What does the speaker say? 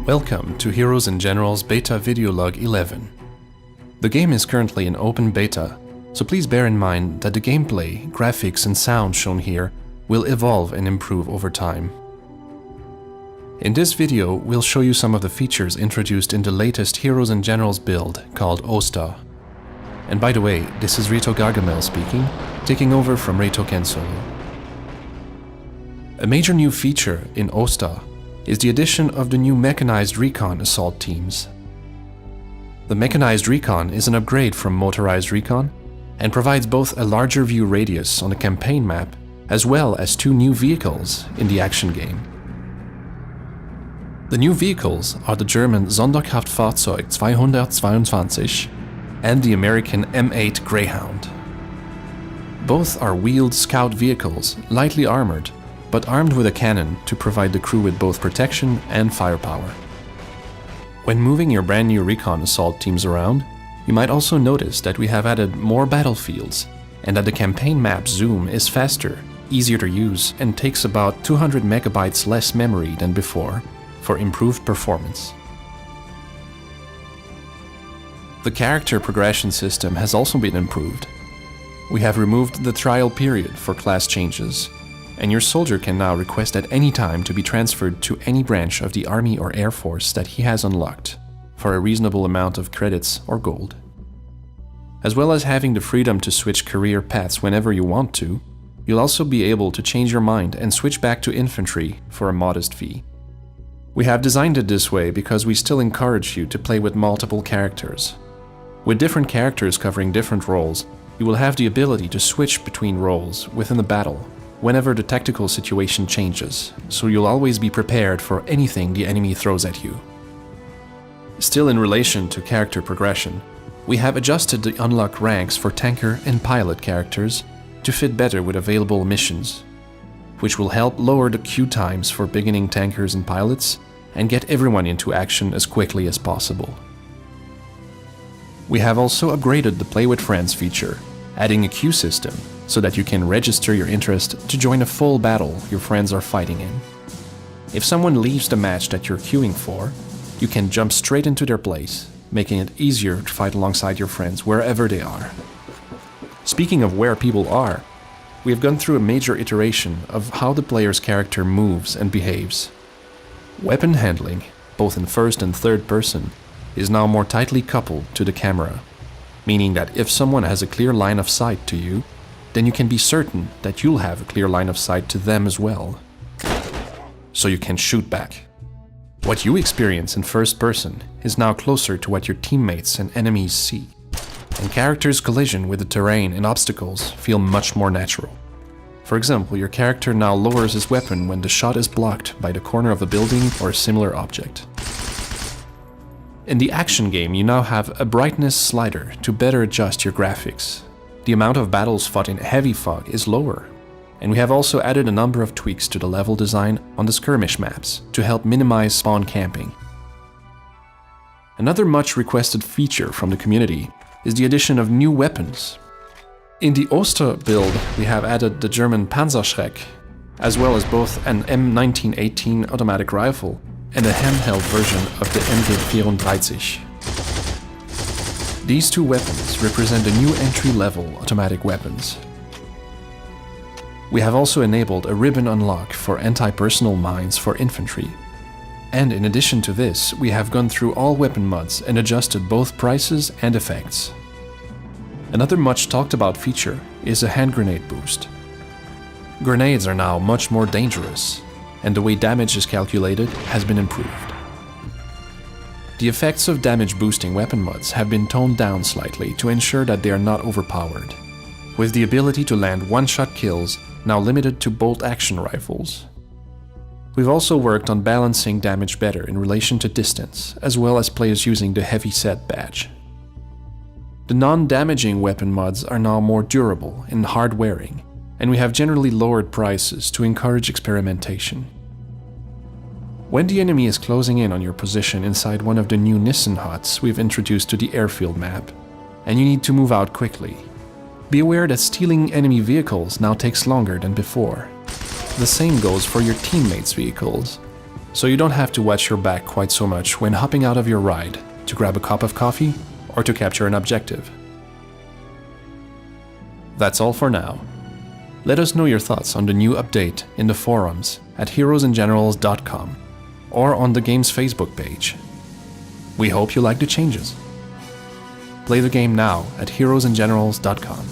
Welcome to Heroes and Generals Beta Videolog 11. The game is currently in open beta, so please bear in mind that the gameplay, graphics and sound shown here will evolve and improve over time. In this video, we'll show you some of the features introduced in the latest Heroes and Generals build called Osta. And by the way, this is Reto Gargamel speaking, taking over from Reto Kensolo. A major new feature in Osta is the addition of the new mechanized recon assault teams. The mechanized recon is an upgrade from motorized recon and provides both a larger view radius on the campaign map as well as 2 new vehicles in the action game. The new vehicles are the German Sonderkraftfahrzeug 222 and the American M8 Greyhound. Both are wheeled scout vehicles, lightly armored, but armed with a cannon to provide the crew with both protection and firepower. When moving your brand new recon assault teams around, you might also notice that we have added more battlefields and that the campaign map zoom is faster, easier to use, and takes about 200 megabytes less memory than before for improved performance. The character progression system has also been improved. We have removed the trial period for class changes, and your soldier can now request at any time to be transferred to any branch of the Army or Air Force that he has unlocked, for a reasonable amount of credits or gold. As well as having the freedom to switch career paths whenever you want to, you'll also be able to change your mind and switch back to infantry for a modest fee. We have designed it this way because we still encourage you to play with multiple characters. With different characters covering different roles, you will have the ability to switch between roles within the battle whenever the tactical situation changes, so you'll always be prepared for anything the enemy throws at you. Still in relation to character progression, we have adjusted the unlock ranks for tanker and pilot characters to fit better with available missions, which will help lower the queue times for beginning tankers and pilots and get everyone into action as quickly as possible. We have also upgraded the Play with Friends feature, adding a queue system so that you can register your interest to join a full battle your friends are fighting in. If someone leaves the match that you're queuing for, you can jump straight into their place, making it easier to fight alongside your friends wherever they are. Speaking of where people are, we have gone through a major iteration of how the player's character moves and behaves. Weapon handling, both in first and third person, is now more tightly coupled to the camera, meaning that if someone has a clear line of sight to you, then you can be certain that you'll have a clear line of sight to them as well, so you can shoot back. What you experience in first person is now closer to what your teammates and enemies see, and characters' collision with the terrain and obstacles feel much more natural. For example, your character now lowers his weapon when the shot is blocked by the corner of a building or a similar object. In the action game, you now have a brightness slider to better adjust your graphics. The amount of battles fought in heavy fog is lower, and we have also added a number of tweaks to the level design on the skirmish maps to help minimize spawn camping. Another much requested feature from the community is the addition of new weapons. In the Oster build, we have added the German Panzerschreck, as well as both an M1918 automatic rifle and a handheld version of the MG34. These 2 weapons represent the new entry-level automatic weapons. We have also enabled a ribbon unlock for anti-personnel mines for infantry. And in addition to this, we have gone through all weapon mods and adjusted both prices and effects. Another much talked about feature is a hand grenade boost. Grenades are now much more dangerous, and the way damage is calculated has been improved. The effects of damage boosting weapon mods have been toned down slightly to ensure that they are not overpowered, with the ability to land one-shot kills now limited to bolt-action rifles. We've also worked on balancing damage better in relation to distance, as well as players using the heavy set badge. The non-damaging weapon mods are now more durable and hard-wearing, and we have generally lowered prices to encourage experimentation. When the enemy is closing in on your position inside one of the new Nissen huts we've introduced to the airfield map, and you need to move out quickly, Be aware that stealing enemy vehicles now takes longer than before. The same goes for your teammates' vehicles, so you don't have to watch your back quite so much when hopping out of your ride to grab a cup of coffee or to capture an objective. That's all for now. Let us know your thoughts on the new update in the forums at heroesandgenerals.com or on the game's Facebook page. We hope you like the changes. Play the game now at heroesandgenerals.com.